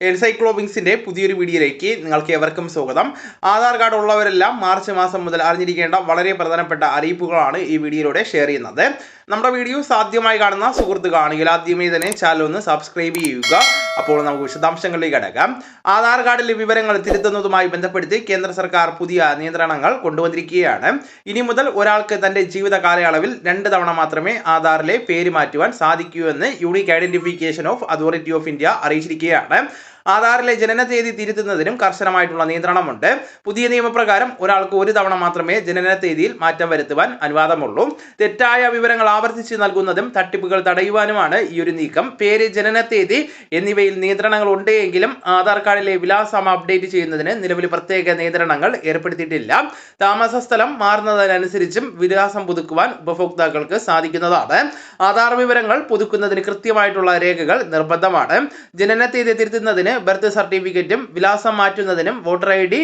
എൻസൈക്ലോബിങ്സിന്റെ പുതിയൊരു വീഡിയോയിലേക്ക് നിങ്ങൾക്ക് ഏവർക്കും സ്വാഗതം. ആധാർ കാർഡ് ഉള്ളവരെല്ലാം മാർച്ച് മാസം മുതൽ അറിഞ്ഞിരിക്കേണ്ട വളരെ പ്രധാനപ്പെട്ട അറിയിപ്പുകളാണ് ഈ വീഡിയോയിലൂടെ ഷെയർ ചെയ്യുന്നത്. നമ്മുടെ വീഡിയോ സാധ്യമായി കാണുന്ന സുഹൃത്തുക്കളാണെങ്കിൽ ആദ്യമേ തന്നെ ചാനൽ ഒന്ന് സബ്സ്ക്രൈബ് ചെയ്യുക. അപ്പോൾ നമുക്ക് വിശദാംശങ്ങളിലേക്ക് കടക്കാം. ആധാർ കാർഡിലെ വിവരങ്ങൾ തിരുത്തുന്നതുമായി ബന്ധപ്പെടുത്തി കേന്ദ്ര സർക്കാർ പുതിയ നിയന്ത്രണങ്ങൾ കൊണ്ടുവന്നിരിക്കുകയാണ്. ഇനി മുതൽ ഒരാൾക്ക് തന്റെ ജീവിത കാലയളവിൽ 2 തവണ മാത്രമേ ആധാറിലെ പേര് മാറ്റുവാൻ സാധിക്കൂ എന്ന് unique identification of authority of India അറിയിച്ചിരിക്കുകയാണ്. ആധാറിലെ ജനന തീയതി തിരുത്തുന്നതിനും കർശനമായിട്ടുള്ള നിയന്ത്രണമുണ്ട്. പുതിയ നിയമപ്രകാരം ഒരാൾക്ക് 1 തവണ മാത്രമേ ജനന തീയതിയിൽ മാറ്റം വരുത്തുവാൻ അനുവാദമുള്ളൂ. തെറ്റായ വിവരങ്ങൾ ആവർത്തിച്ച് നൽകുന്നതും തട്ടിപ്പുകൾ തടയുവാനുമാണ് ഈ ഒരു നീക്കം. പേര്, ജനന തീയതി എന്നിവയിൽ നിയന്ത്രണങ്ങൾ ഉണ്ടെങ്കിലും ആധാർ കാർഡിലെ വിലാസം അപ്ഡേറ്റ് ചെയ്യുന്നതിന് നിലവിൽ പ്രത്യേക നിയന്ത്രണങ്ങൾ ഏർപ്പെടുത്തിയിട്ടില്ല. താമസ സ്ഥലം മാറുന്നതിനനുസരിച്ചും വിലാസം പുതുക്കുവാൻ ഉപഭോക്താക്കൾക്ക് സാധിക്കുന്നതാണ്. ആധാർ വിവരങ്ങൾ പുതുക്കുന്നതിന് കൃത്യമായിട്ടുള്ള രേഖകൾ നിർബന്ധമാണ്. ജനന തീയതി തിരുത്തുന്നതിന് ബർത്ത് സർട്ടിഫിക്കറ്റും വിലാസം മാറ്റുന്നതിനും വോട്ടർ ID,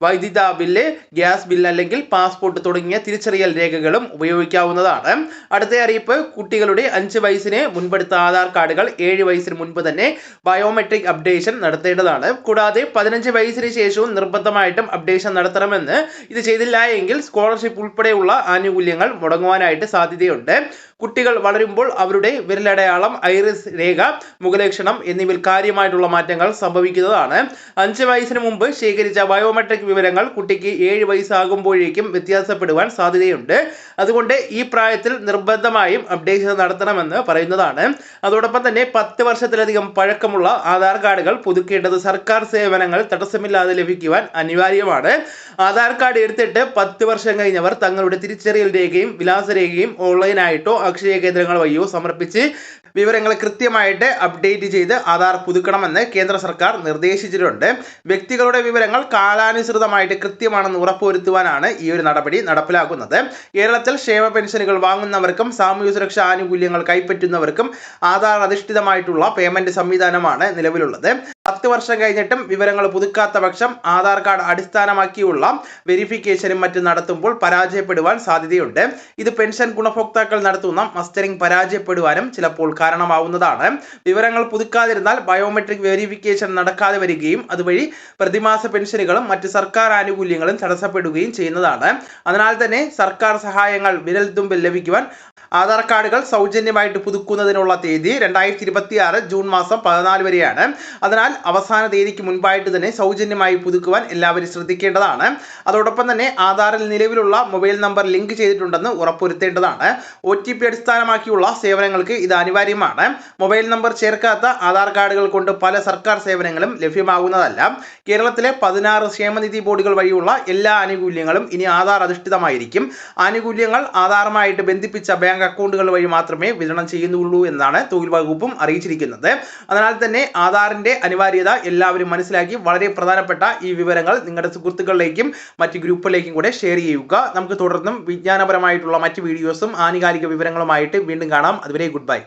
വൈദ്യുത ബില്ല്, ഗ്യാസ് ബില്ല് അല്ലെങ്കിൽ പാസ്പോർട്ട് തുടങ്ങിയ തിരിച്ചറിയൽ രേഖകളും ഉപയോഗിക്കാവുന്നതാണ്. അടുത്ത അറിയിപ്പ്, കുട്ടികളുടെ 5 വയസ്സിന് മുൻപെടുത്ത ആധാർ കാർഡുകൾ 7 വയസ്സിന് മുൻപ് തന്നെ ബയോമെട്രിക് അപ്ഡേഷൻ നടത്തേണ്ടതാണ്. കൂടാതെ 15 വയസ്സിന് ശേഷവും നിർബന്ധമായിട്ടും അപ്ഡേഷൻ നടത്തണമെന്ന്. ഇത് ചെയ്തില്ല എങ്കിൽ സ്കോളർഷിപ്പ് ഉൾപ്പെടെയുള്ള ആനുകൂല്യങ്ങൾ മുടങ്ങുവാനായിട്ട് സാധ്യതയുണ്ട്. കുട്ടികൾ വളരുമ്പോൾ അവരുടെ വിരലടയാളം, ഐറിസ് രേഖ, മുഖലക്ഷണം എന്നിവയിൽ കാര്യമായിട്ടുള്ള മാറ്റങ്ങൾ സംഭവിക്കുന്നതാണ്. 5 വയസ്സിന് മുമ്പ് ശേഖരിച്ച ബയോമെട്രിക് വിവരങ്ങൾ കുട്ടിക്ക് 7 വയസ്സാകുമ്പോഴേക്കും വ്യത്യാസപ്പെടുവാൻ സാധ്യതയുണ്ട്. അതുകൊണ്ട് ഈ പ്രായത്തിൽ നിർബന്ധമായും അപ്ഡേഷൻ നടത്തണമെന്ന് പറയുന്നതാണ്. അതോടൊപ്പം തന്നെ 10 വർഷത്തിലധികം പഴക്കമുള്ള ആധാർ കാർഡുകൾ പുതുക്കേണ്ടത് സർക്കാർ സേവനങ്ങൾ തടസ്സമില്ലാതെ ലഭിക്കുവാൻ അനിവാര്യമാണ്. ആധാർ കാർഡ് എടുത്തിട്ട് 10 വർഷം കഴിഞ്ഞവർ തങ്ങളുടെ തിരിച്ചറിയൽ രേഖയും വിലാസരേഖയും ഓൺലൈനായിട്ടോ അക്ഷയ കേന്ദ്രങ്ങൾ വഴിയോ സമർപ്പിച്ച് വിവരങ്ങൾ കൃത്യമായിട്ട് അപ്ഡേറ്റ് ചെയ്ത് ആധാർ പുതുക്കണമെന്ന് കേന്ദ്ര സർക്കാർ നിർദ്ദേശിച്ചിട്ടുണ്ട്. വ്യക്തികളുടെ വിവരങ്ങൾ കാലാനുസൃതമായിട്ട് കൃത്യമാണെന്ന് ഉറപ്പുവരുത്തുവാനാണ് ഈ ഒരു നടപടി നടപ്പിലാക്കുന്നത്. കേരളത്തിൽ ക്ഷേമ പെൻഷനുകൾ വാങ്ങുന്നവർക്കും സാമൂഹ്യ സുരക്ഷാ ആനുകൂല്യങ്ങൾ കൈപ്പറ്റുന്നവർക്കും ആധാർ അധിഷ്ഠിതമായിട്ടുള്ള പേയ്മെന്റ് സംവിധാനമാണ് നിലവിലുള്ളത്. 10 വർഷം കഴിഞ്ഞിട്ടും വിവരങ്ങൾ പുതുക്കാത്ത പക്ഷം ആധാർ കാർഡ് അടിസ്ഥാനമാക്കിയുള്ള വെരിഫിക്കേഷനും മറ്റും നടത്തുമ്പോൾ പരാജയപ്പെടുവാൻ സാധ്യതയുണ്ട്. ഇത് പെൻഷൻ ഗുണഭോക്താക്കൾ നടത്തുന്ന മസ്റ്ററിംഗ് പരാജയപ്പെടുവാനും ചിലപ്പോൾ കാരണമാവുന്നതാണ്. വിവരങ്ങൾ പുതുക്കാതിരുന്നാൽ ബയോമെട്രിക് വെരിഫിക്കേഷൻ നടക്കാതെ വരികയും അതുവഴി പ്രതിമാസ പെൻഷനുകളും മറ്റ് സർക്കാർ ആനുകൂല്യങ്ങളും തടസ്സപ്പെടുകയും ചെയ്യുന്നതാണ്. അതിനാൽ തന്നെ സർക്കാർ സഹായങ്ങൾ വിരൽ തുമ്പിൽ ലഭിക്കുവാൻ ആധാർ കാർഡുകൾ സൗജന്യമായിട്ട് പുതുക്കുന്നതിനുള്ള തീയതി 2026 ജൂൺ മാസം 14 വരെയാണ്. അതിനാൽ അവസാന തീയതിക്ക് മുൻപായിട്ട് തന്നെ സൗജന്യമായി പുതുക്കുവാൻ എല്ലാവരും ശ്രദ്ധിക്കേണ്ടതാണ്. അതോടൊപ്പം തന്നെ ആധാറിൽ നിലവിലുള്ള മൊബൈൽ നമ്പർ ലിങ്ക് ചെയ്തിട്ടുണ്ടെന്ന് ഉറപ്പുവരുത്തേണ്ടതാണ്. OTP അടിസ്ഥാനമാക്കിയുള്ള സേവനങ്ങൾക്ക് ഇത് അനിവാര്യമാണ്. മൊബൈൽ നമ്പർ ചേർക്കാത്ത ആധാർ കാർഡുകൾ കൊണ്ട് പല സർക്കാർ സേവനങ്ങളും ലഭ്യമാകുന്നതല്ല. കേരളത്തിലെ 16 ക്ഷേമനിധി ബോർഡുകൾ വഴിയുള്ള എല്ലാ ആനുകൂല്യങ്ങളും ഇനി ആധാർ അധിഷ്ഠിതമായിരിക്കും. ആനുകൂല്യങ്ങൾ ആധാറുമായിട്ട് ബന്ധിപ്പിച്ച ബാങ്ക് അക്കൗണ്ടുകൾ വഴി മാത്രമേ വിതരണം ചെയ്യുന്നുള്ളൂ എന്നാണ് തൊഴിൽ വകുപ്പും അറിയിച്ചിരിക്കുന്നത്. അതിനാൽ തന്നെ ആധാറിന്റെ അനിവാര്യത എല്ലാവരും മനസ്സിലാക്കി വളരെ പ്രധാനപ്പെട്ട ഈ വിവരങ്ങൾ നിങ്ങളുടെ സുഹൃത്തുക്കളിലേക്കും മറ്റ് ഗ്രൂപ്പുകളിലേക്കും കൂടെ ഷെയർ ചെയ്യുക. നമുക്ക് തുടർന്നും വിജ്ഞാനപരമായിട്ടുള്ള മറ്റ് വീഡിയോസും ആനുകാലിക വിവരങ്ങളുമായിട്ട് വീണ്ടും കാണാം. അതുവരെ ഗുഡ് ബൈ.